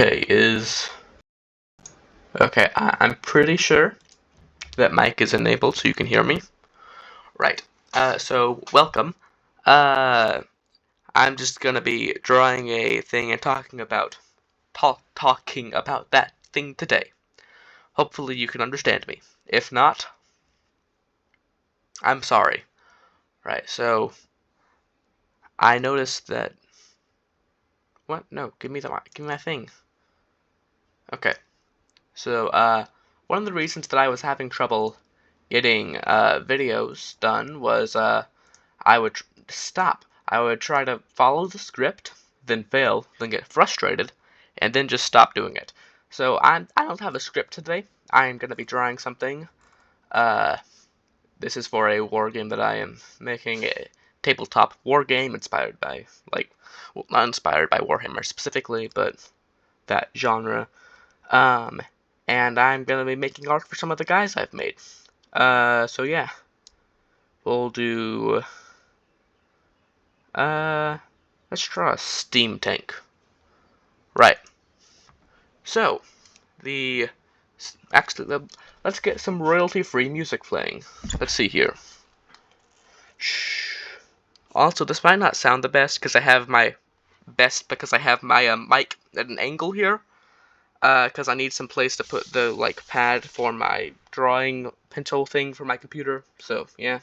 Okay, I'm pretty sure that mic is enabled so you can hear me. Right. So welcome. Uh, I'm just gonna be drawing a thing and talking about that thing today. Hopefully you can understand me. If not, I'm sorry. Right. So I noticed that. What? No. Give me my thing. Okay. So one of the reasons that I was having trouble getting videos done was I would stop. I would try to follow the script, then fail, then get frustrated, and then just stop doing it. So I don't have a script today. I am going to be drawing something. Uh, this is for a war game that I am making, a tabletop war game inspired by, well, not inspired by Warhammer specifically, but that genre. Um, and I'm going to be making art for some of the guys I've made. So yeah. We'll do... let's draw a steam tank. Right. So, actually, let's get some royalty-free music playing. Let's see here. Shh. Also, this might not sound the best because I have my mic at an angle here. Because I need some place to put the, pad for my drawing pencil thing for my computer. So, yeah.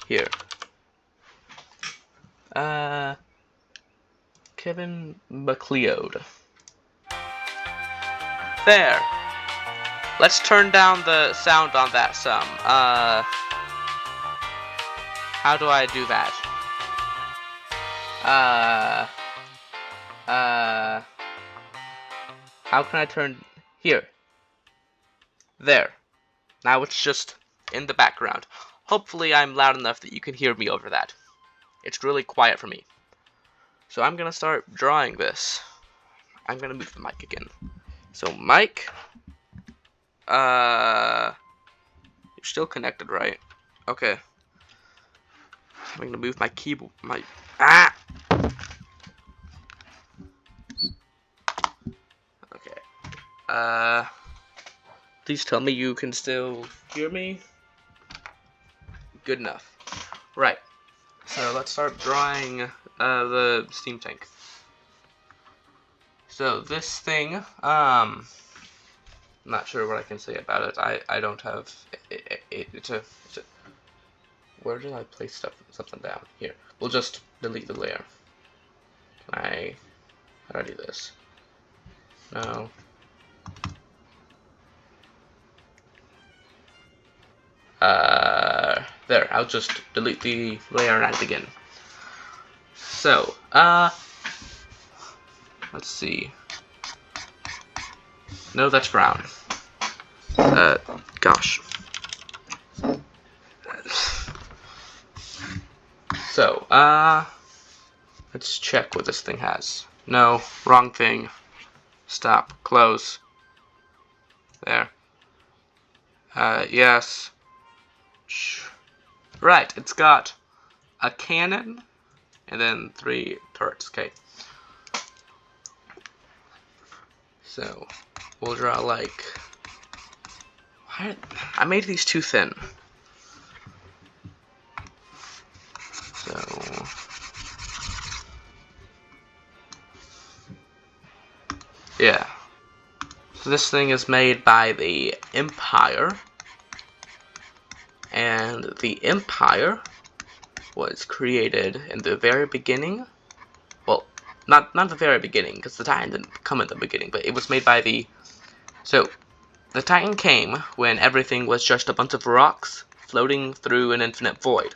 Here. Kevin McLeod. There. Let's turn down the sound on that some. How do I do that? How can I turn... Here. There. Now it's just in the background. Hopefully I'm loud enough that you can hear me over that. It's really quiet for me. So I'm gonna start drawing this. I'm gonna move the mic again. So mic. You're still connected, right? Okay. I'm gonna move my keyboard. Okay. Please tell me you can still hear me. Good enough. Right. So let's start drawing the steam tank. So this thing, I'm not sure what I can say about it. I don't have it's a where did I place something down? Here. We'll just delete the layer. How do I do this? No. There, I'll just delete the layer and add it again. So, let's see. No, that's brown. Gosh. So, let's check what this thing has. No, wrong thing. Stop, close. There. Yes. Right, it's got a cannon and then 3 turrets. Okay. So, we'll draw I made these too thin. So, yeah. So this thing is made by the Empire. And the Empire was created in the very beginning. Well, not the very beginning, because the Titan didn't come at the beginning, but it was made by the... So, the Titan came when everything was just a bunch of rocks floating through an infinite void.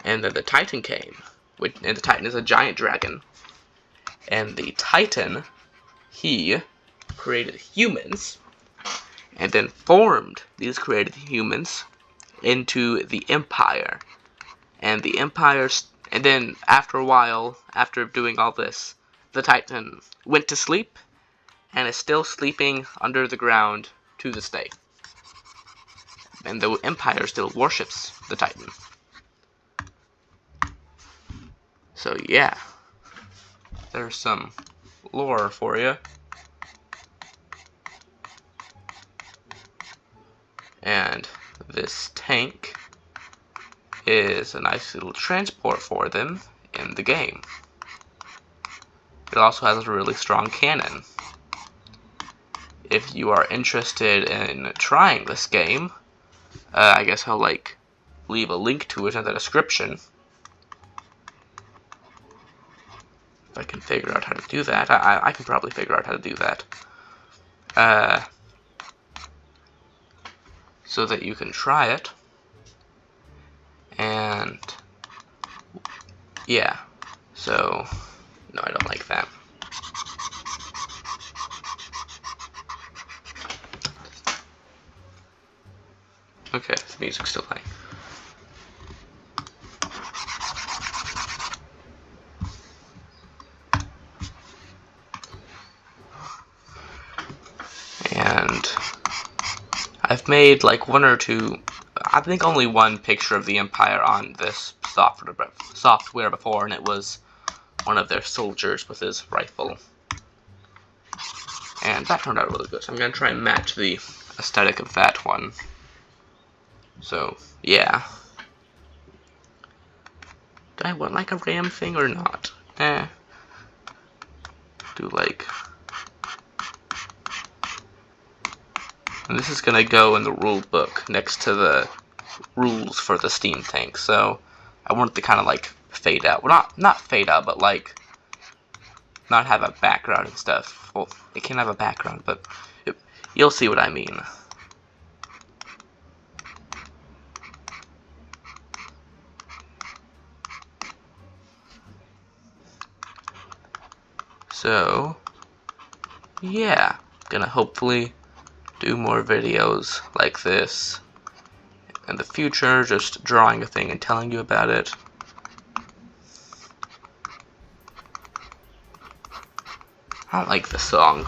And then the Titan came, and the Titan is a giant dragon. And the Titan, he created humans, and then formed these created humans into the Empire. And the Empire, and then after a while, after doing all this, the Titan went to sleep, and is still sleeping under the ground to this day. And the Empire still worships the Titan. So yeah, there's some lore for you. And this tank is a nice little transport for them in the game. It also has a really strong cannon. If you are interested in trying this game, I guess I'll leave a link to it in the description. If I can figure out how to do that. I can probably figure out how to do that. So that you can try it. And yeah, so no, I don't like that. Okay, the music's still playing. And I've made like one or two, I think only one picture of the Empire on this software before, and it was one of their soldiers with his rifle. And that turned out really good, so I'm going to try and match the aesthetic of that one. So, yeah. Do I want like a ram thing or not? Do like... And this is going to go in the rule book next to the rules for the steam tank, so I want it to kind of like fade out. Well, not fade out, but like not have a background and stuff. Well, it can have a background, but you'll see what I mean. So, yeah, gonna hopefully do more videos like this in the future, just drawing a thing and telling you about it. I don't like this song.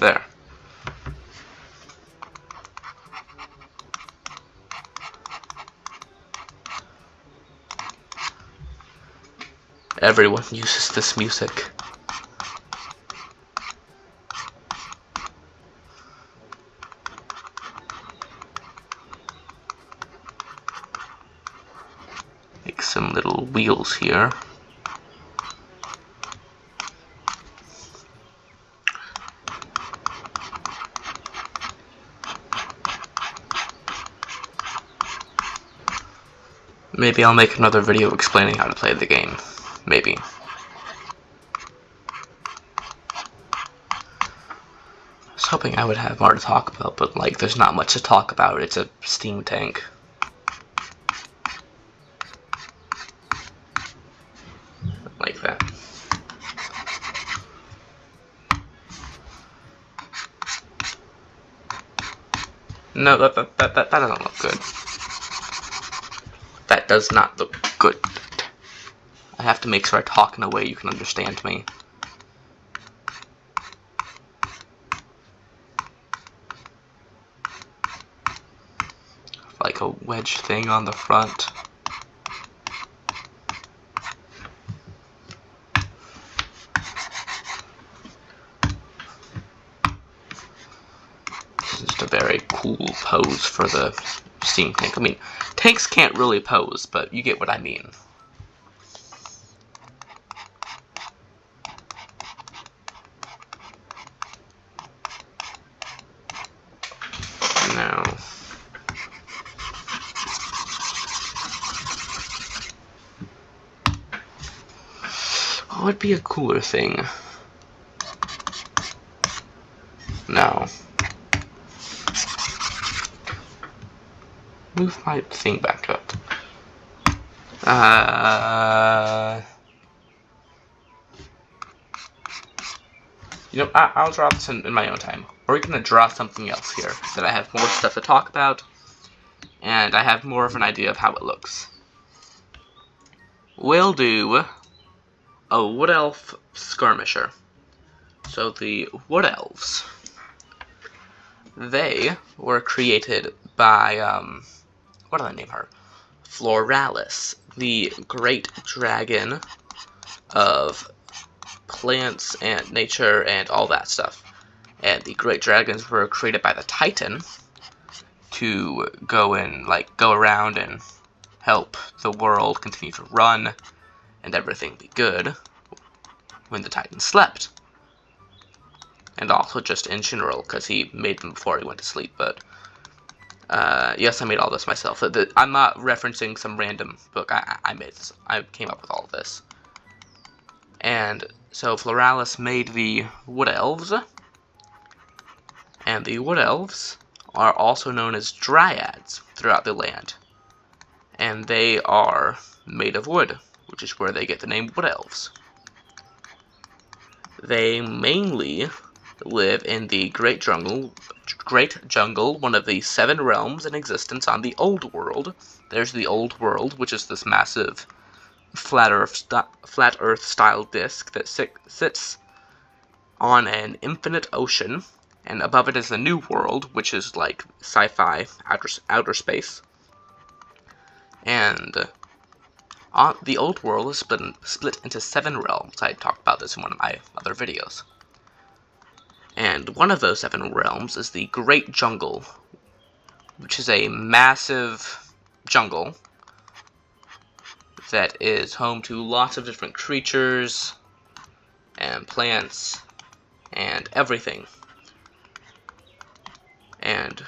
There. Everyone uses this music. Make some little wheels here. Maybe I'll make another video explaining how to play the game. Maybe. I was hoping I would have more to talk about, but like, there's not much to talk about. It's a steam tank. Like that. No, that doesn't look good. That does not look good. I have to make sure I talk in a way you can understand me. Like a wedge thing on the front. This is just a very cool pose for the steam tank. I mean, tanks can't really pose, but you get what I mean. Now, what would be a cooler thing? No. Move my thing back up. You know, I'll draw this in my own time. Or we're gonna draw something else here, that I have more stuff to talk about, and I have more of an idea of how it looks. We'll do a Wood Elf Skirmisher. So the Wood Elves, they were created by, what do I name her? Floralis, the great dragon of plants and nature and all that stuff. And the great dragons were created by the Titan to go around and help the world continue to run and everything be good when the Titan slept. And also just in general, because he made them before he went to sleep. But yes, I made all this myself. I'm not referencing some random book. I made this. I came up with all of this. And so Floralis made the Wood Elves, and the Wood Elves are also known as Dryads throughout the land. And they are made of wood, which is where they get the name Wood Elves. They mainly live in the Great Jungle, one of the 7 realms in existence on the Old World. There's the Old World, which is this massive flat Earth style disk that sits on an infinite ocean, and above it is the New World, which is like sci-fi outer space. And the Old World is split into 7 realms. I talked about this in one of my other videos. And one of those 7 realms is the Great Jungle, which is a massive jungle that is home to lots of different creatures and plants and everything. And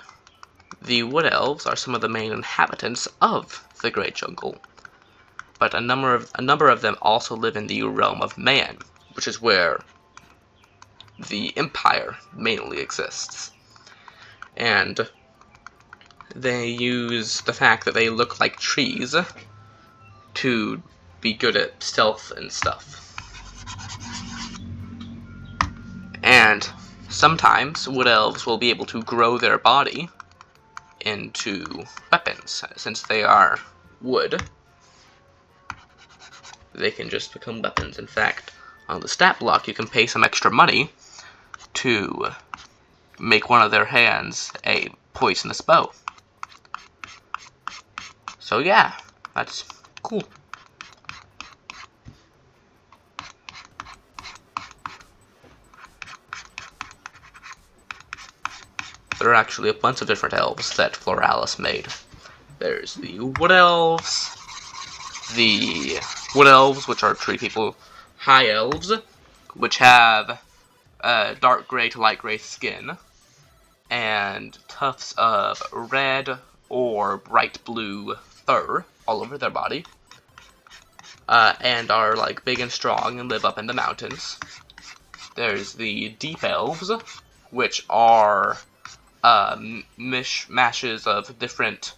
the Wood Elves are some of the main inhabitants of the Great Jungle. But a number of them also live in the realm of man, which is where the Empire mainly exists. And they use the fact that they look like trees to be good at stealth and stuff. And sometimes Wood Elves will be able to grow their body into weapons. Since they are wood, they can just become weapons. In fact, on the stat block, you can pay some extra money to make one of their hands a poisonous bow. So yeah, that's cool. There are actually a bunch of different elves that Floralis made. There's the Wood Elves, which are tree people, High Elves, which have dark gray to light gray skin, and tufts of red or bright blue fur all over their body, and are like big and strong and live up in the mountains. There's the Deep Elves, which are mishmashes of different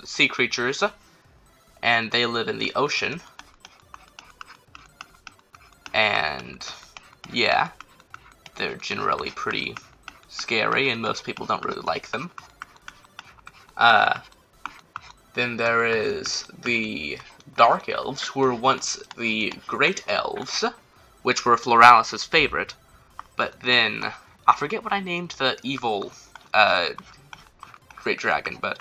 sea creatures, and they live in the ocean. And yeah, they're generally pretty scary, and most people don't really like them. Then there is the Dark Elves, who were once the Great Elves, which were Floralis' favorite, but then I forget what I named the evil Great Dragon, but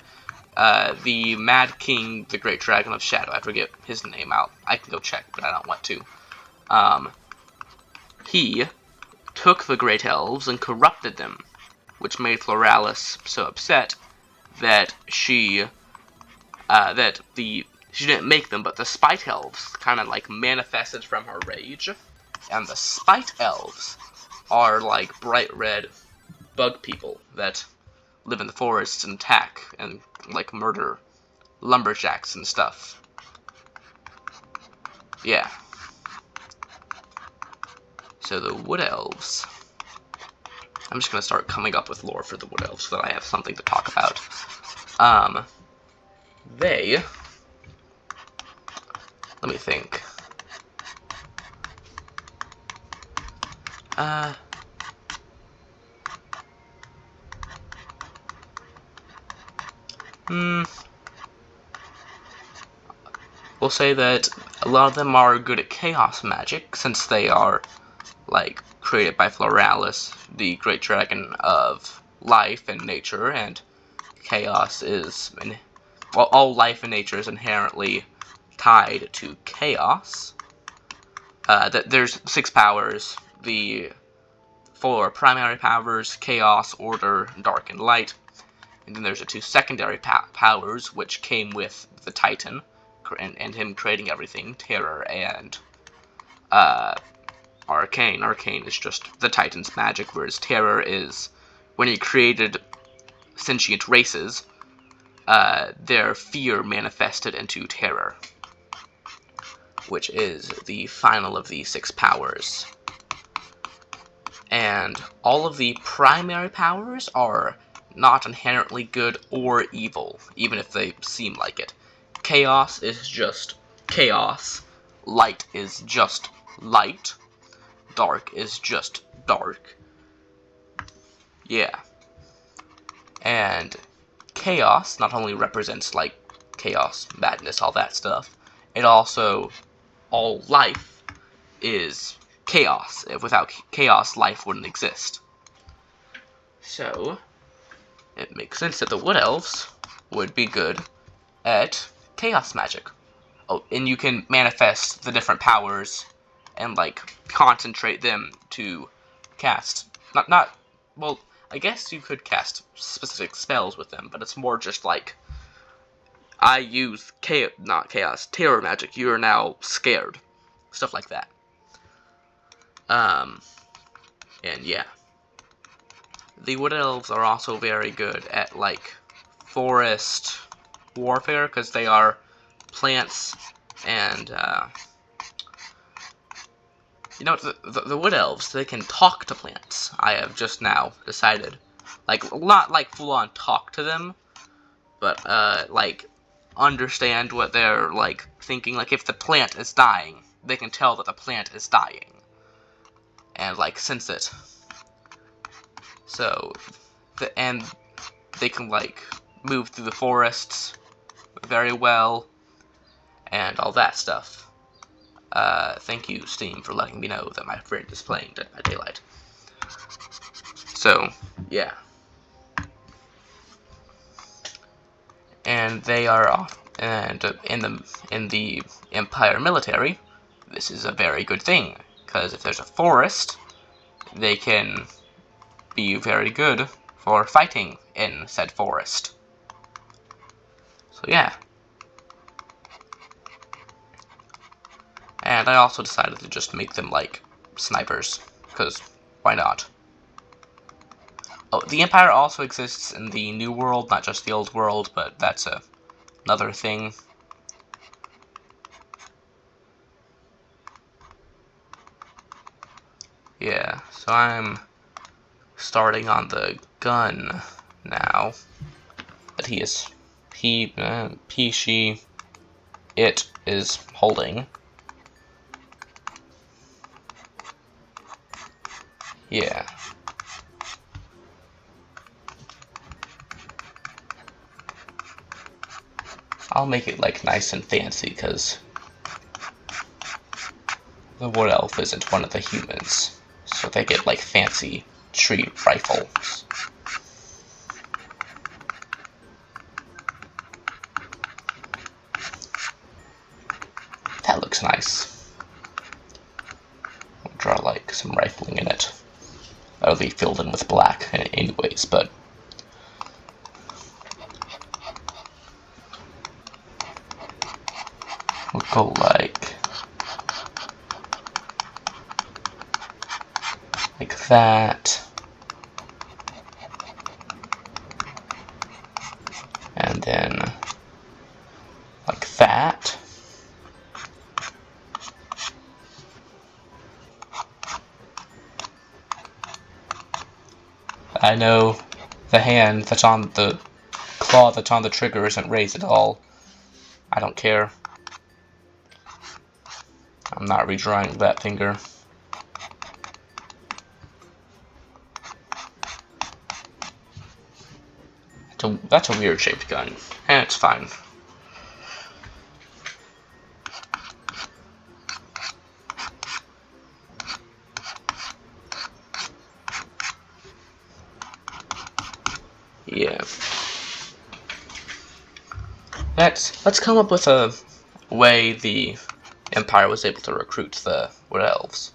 the Mad King, the Great Dragon of Shadow, I forget his name out. I can go check, but I don't want to. He took the Great Elves and corrupted them, which made Floralis so upset that she didn't make them, but the Spite Elves kind of like manifested from her rage, and the Spite Elves are like bright red bug people that live in the forests and attack and like murder lumberjacks and stuff. Yeah. So the Wood Elves. I'm just gonna start coming up with lore for the Wood Elves so that I have something to talk about. Let me think. We'll say that a lot of them are good at chaos magic, since they are, like, created by Floralis, the great dragon of life and nature, and chaos is all life in nature is inherently tied to chaos. There's 6 powers. The 4 primary powers: chaos, order, dark, and light. And then there's the 2 secondary powers, which came with the Titan, and him creating everything: terror and arcane. Arcane is just the Titan's magic, whereas terror is when he created sentient races, their fear manifested into terror, which is the final of the 6 powers. And all of the primary powers are not inherently good or evil, even if they seem like it. Chaos is just chaos. Light is just light. Dark is just dark. Yeah. And chaos not only represents, like, chaos, madness, all that stuff, it also, all life is chaos. Without chaos, life wouldn't exist. So, it makes sense that the Wood Elves would be good at chaos magic. Oh, and you can manifest the different powers and, like, concentrate them to cast, well, I guess you could cast specific spells with them, but it's more just like, I use terror magic, you are now scared. Stuff like that. And yeah. The Wood Elves are also very good at, like, forest warfare, because they are plants, and, you know, the Wood Elves, they can talk to plants. I have just now decided. Like, not, like, full-on talk to them, but, like, understand what they're, like, thinking. Like, if the plant is dying, they can tell that the plant is dying, and, like, sense it. So, and they can, like, move through the forests very well, and all that stuff. Thank you, Steam, for letting me know that my friend is playing Dead by Daylight. So, yeah. And they are, and in the Empire military, this is a very good thing, because if there's a forest, they can be very good for fighting in said forest. So yeah. And I also decided to just make them, like, snipers, because why not? Oh, the Empire also exists in the New World, not just the Old World, but that's another thing. Yeah, so I'm starting on the gun now. But it is holding. Yeah. I'll make it, like, nice and fancy, because the Wood Elf isn't one of the humans, so they get, like, fancy tree rifles. That looks nice. I'll draw, like, some rifling in it. That'll be filled in with black anyways, but we'll go like that, and then like that. I know the hand that's on the claw that's on the trigger isn't raised at all. I don't care. I'm not redrawing that finger. That's a weird shaped gun. And it's fine. Yeah. let's come up with a way the Empire was able to recruit the Wood Elves.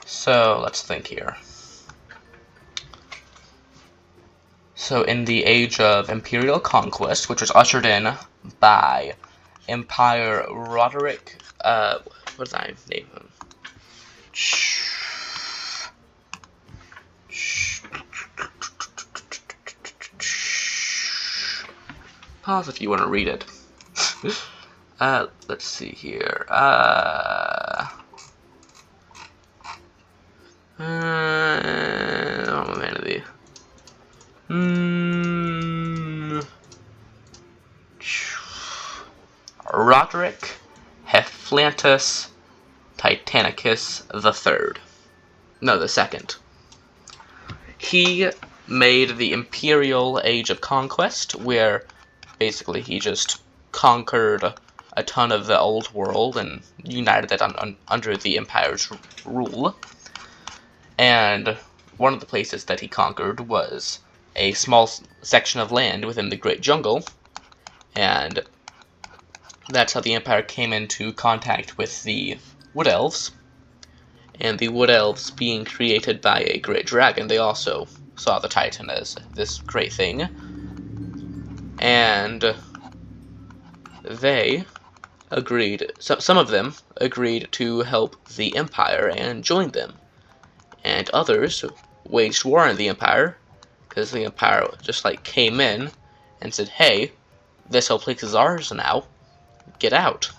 So let's think here. So in the age of Imperial Conquest, which was ushered in by Empire Roderick, what did I name him? Pause if you want to read it. Let's see here. Vanity. Roderick Hephaestus Titanicus III. No, the second. He made the Imperial Age of Conquest, where basically he just conquered a ton of the old world and united it under the Empire's rule. And one of the places that he conquered was a small section of land within the Great Jungle, and that's how the Empire came into contact with the Wood Elves. And the Wood Elves being created by a great dragon, they also saw the Titan as this great thing. And they agreed, some of them agreed to help the Empire and joined them. And others waged war on the Empire, because the Empire just like came in and said, hey, this whole place is ours now, get out.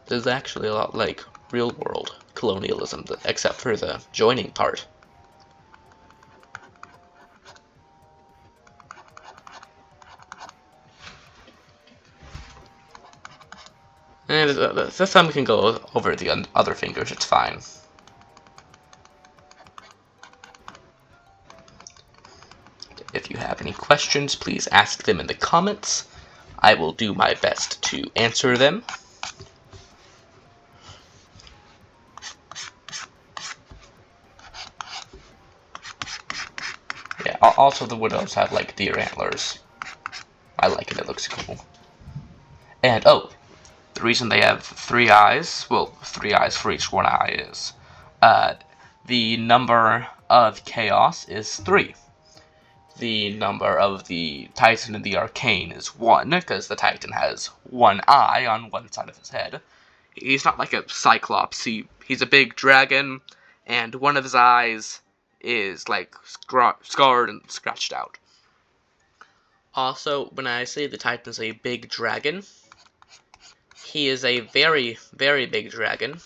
This is actually a lot like real world colonialism, except for the joining part. And this time we can go over the other fingers, it's fine. If you have any questions, please ask them in the comments. I will do my best to answer them. Yeah, also the Wood Elves have like deer antlers. I like it, it looks cool. And oh, the reason they have 3 eyes, well, 3 eyes for each one eye is, the number of chaos is 3. The number of the Titan in the Arcane is 1, because the Titan has 1 eye on one side of his head. He's not like a Cyclops, he's a big dragon, and one of his eyes is like scarred and scratched out. Also, when I say the Titan is a big dragon, he is a very, very big dragon.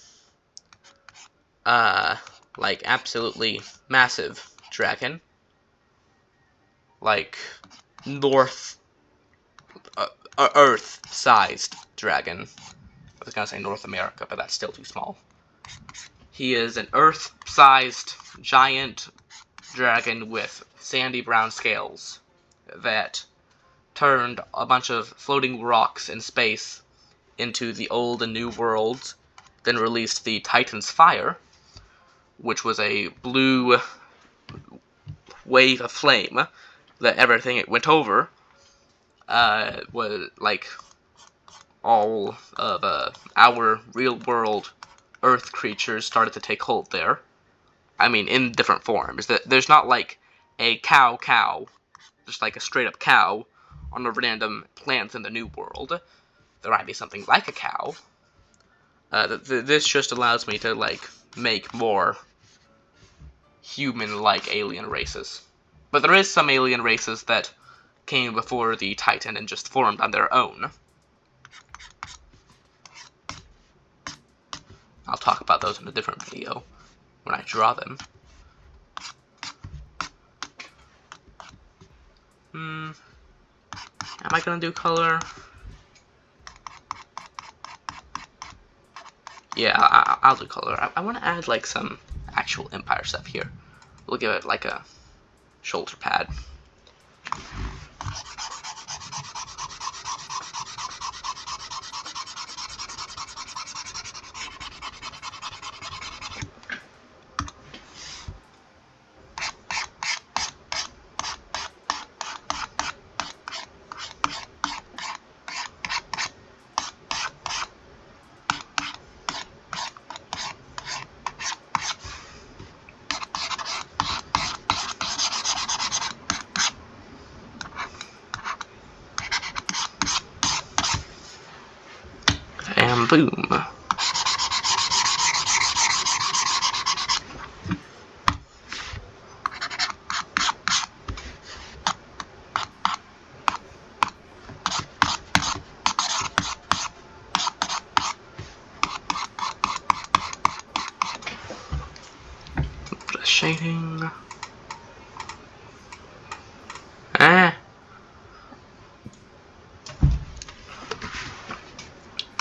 Like absolutely massive dragon. Like Earth-sized dragon. I was gonna say North America, but that's still too small. He is an Earth-sized giant dragon with sandy brown scales that turned a bunch of floating rocks in space into the old and new worlds, then released the Titan's Fire, which was a blue wave of flame that everything it went over was like all of our real world Earth creatures started to take hold there. I mean, in different forms. There's not like a cow, just like a straight up cow on a random plant in the New World. There might be something like a cow. This just allows me to like make more human-like alien races. But there is some alien races that came before the Titan and just formed on their own. I'll talk about those in a different video when I draw them. Am I gonna do color? Yeah, I'll do color. I want to add like some actual Empire stuff here. We'll give it like a shoulder pad. Boom. Put a shading.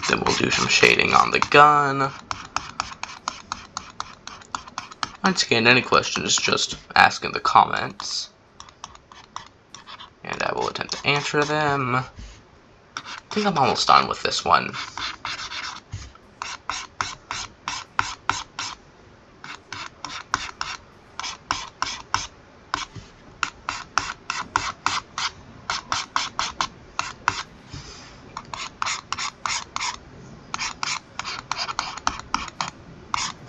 Then we'll do some shading on the gun. Once again, any questions, just ask in the comments, and I will attempt to answer them. I think I'm almost done with this one.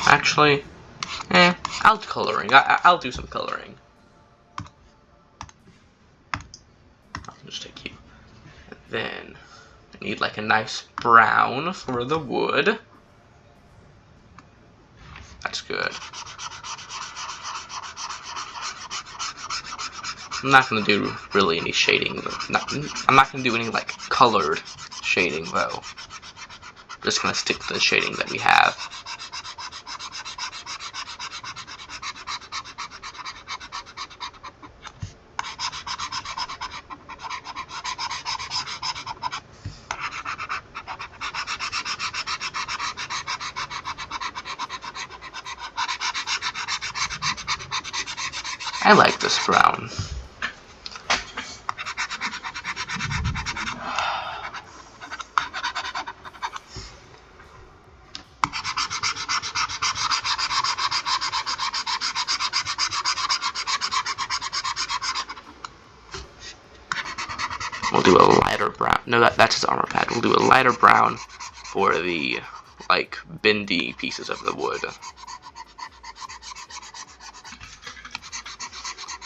Actually, I'll do coloring. I'll do some coloring. I'll just take you. And then I need like a nice brown for the wood. That's good. I'm not gonna do really any shading. I'm not gonna do any like colored shading though. Just gonna stick to the shading that we have. I like this brown. We'll do a lighter brown. No, that's his armor pad. We'll do a lighter brown for the, like, bendy pieces of the wood.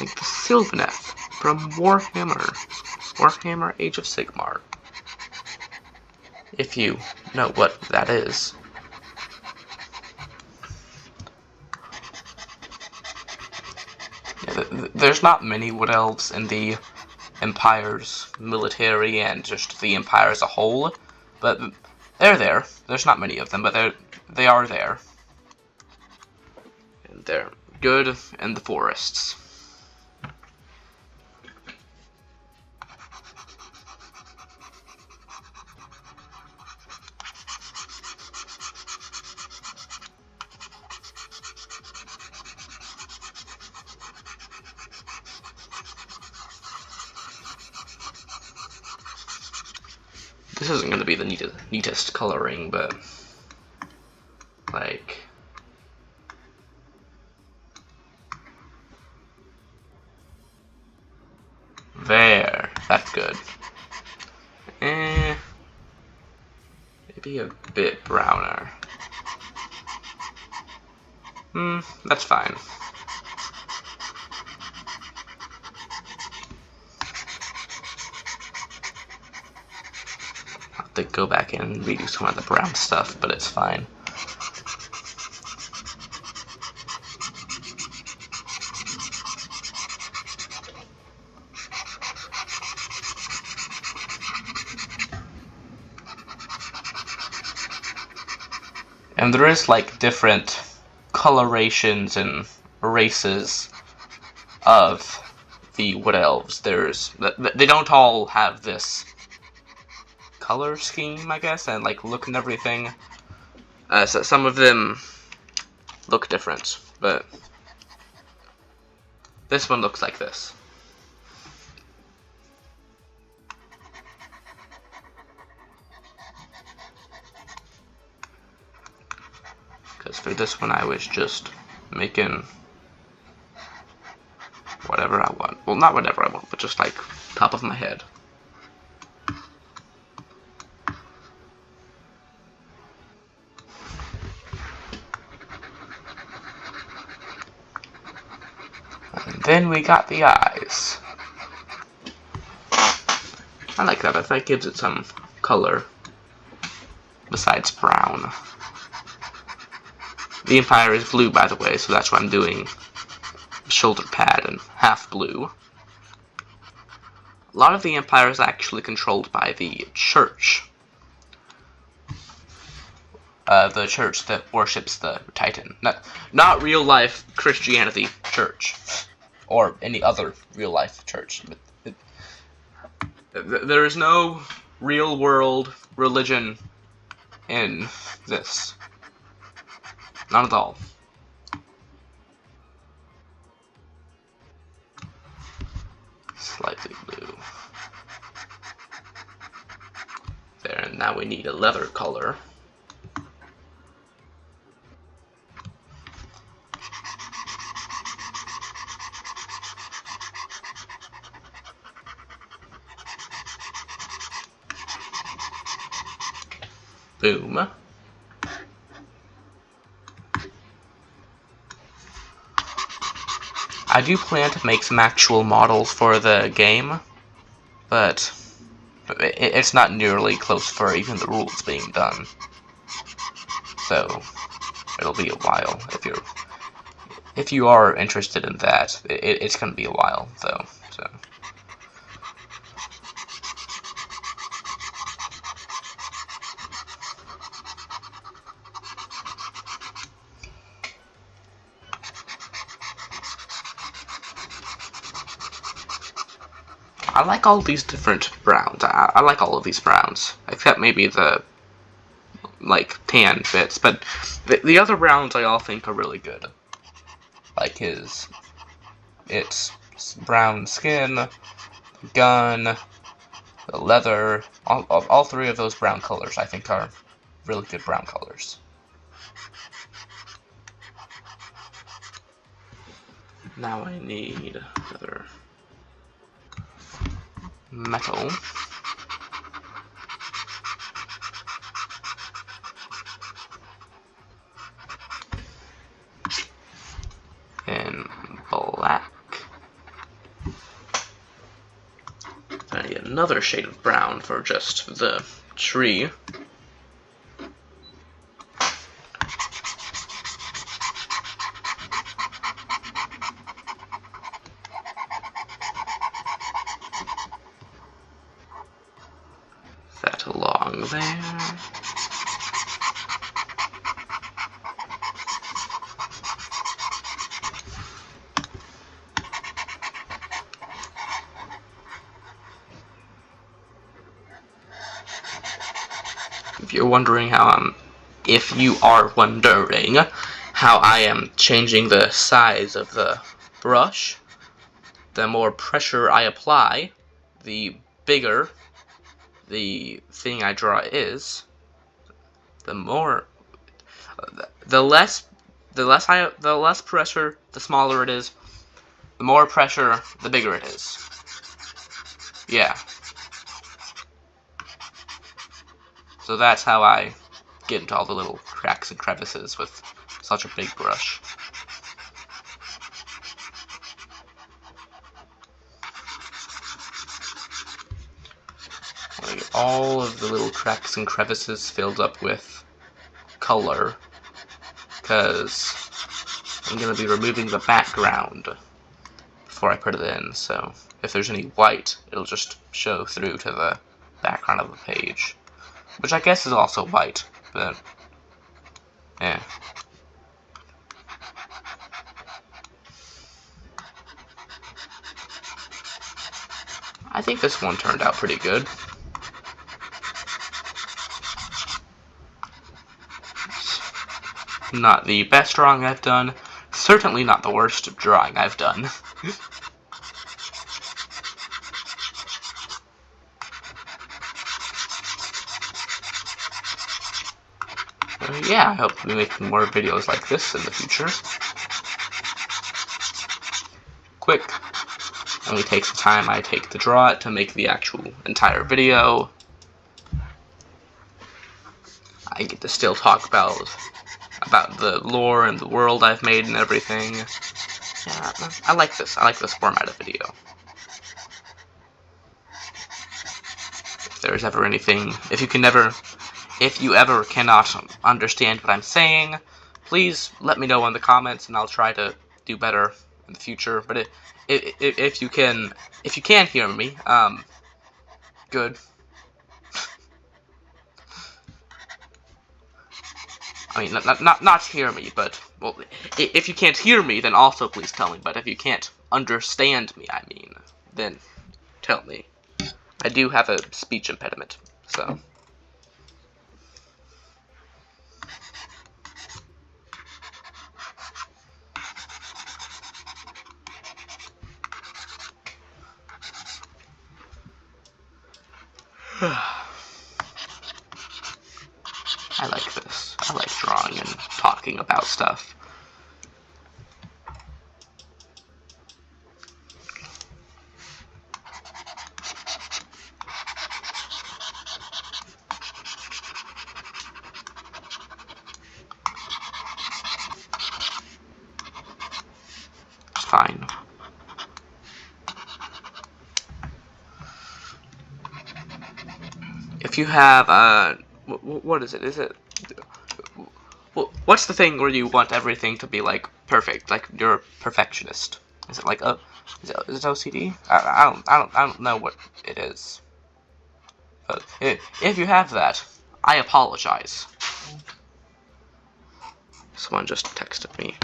Like the Sylvaneth from Warhammer Age of Sigmar. If you know what that is. Yeah, there's not many wood elves in the Empire's military and just the Empire as a whole, but they're there. There's not many of them, but they are there. And they're good in the forests. This isn't going to be the neatest coloring, but, like, there, that's good. Maybe a bit browner. That's fine. To go back in and redo some of the brown stuff, but it's fine. And there is like different colorations and races of the wood elves. They don't all have this color scheme, I guess, and like look and everything. So some of them look different, but this one looks like this. Because for this one I was just making whatever I want. Well, not whatever I want, but just like top of my head. And then we got the eyes. I like that. I think it gives it some color. besides brown. The Empire is blue, by the way, so that's why I'm doing shoulder pad and half blue. A lot of the Empire is actually controlled by the Church. The church that worships the Titan. Not real-life Christianity church. Or any other real-life church. There is no real-world religion in this. Not at all. Slightly blue. There, and now we need a leather color. Boom. I do plan to make some actual models for the game, but it's not nearly close for even the rules being done. So it'll be a while if you are interested in that. It's gonna be a while though. So. I like all these different browns. I like all of these browns, except maybe the like tan bits. But the other browns I all think are really good. Like it's brown skin, gun, the leather. All three of those brown colors I think are really good brown colors. Now I need another metal. And black. I need another shade of brown for just the tree. That along there. If you are wondering how I am changing the size of the brush, the more pressure I apply, the bigger the thing I draw is. The less pressure, the smaller it is. The more pressure, the bigger it is. Yeah. So that's how I get into all the little cracks and crevices with such a big brush. I get all of the little cracks and crevices filled up with color, because I'm going to be removing the background before I put it in, so if there's any white, it'll just show through to the background of the page. Which I guess is also white, but yeah. I think this one turned out pretty good. Not the best drawing I've done, certainly not the worst drawing I've done. Yeah, I hope to be making more videos like this in the future. Quick. Only takes the time I take to draw it to make the actual entire video. I get to still talk about the lore and the world I've made and everything. Yeah, I like this. I like this format of video. If there's ever anything, if if you ever cannot understand what I'm saying, please let me know in the comments, and I'll try to do better in the future. But if you can hear me, good. I mean, not hear me, but, well, if you can't hear me, then also please tell me. But if you can't understand me, I mean, then tell me. I do have a speech impediment, so. I like this. I like drawing and talking about stuff. It's fine. If you have, what is it? Is it, what's the thing where you want everything to be, like, perfect? Like, you're a perfectionist. Is it like, is it OCD? I don't know what it is. But if you have that, I apologize. Someone just texted me.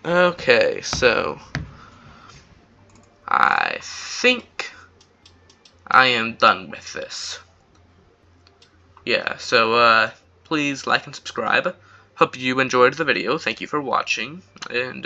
Okay, so I think I am done with this. Yeah, so please like and subscribe. Hope you enjoyed the video. Thank you for watching, and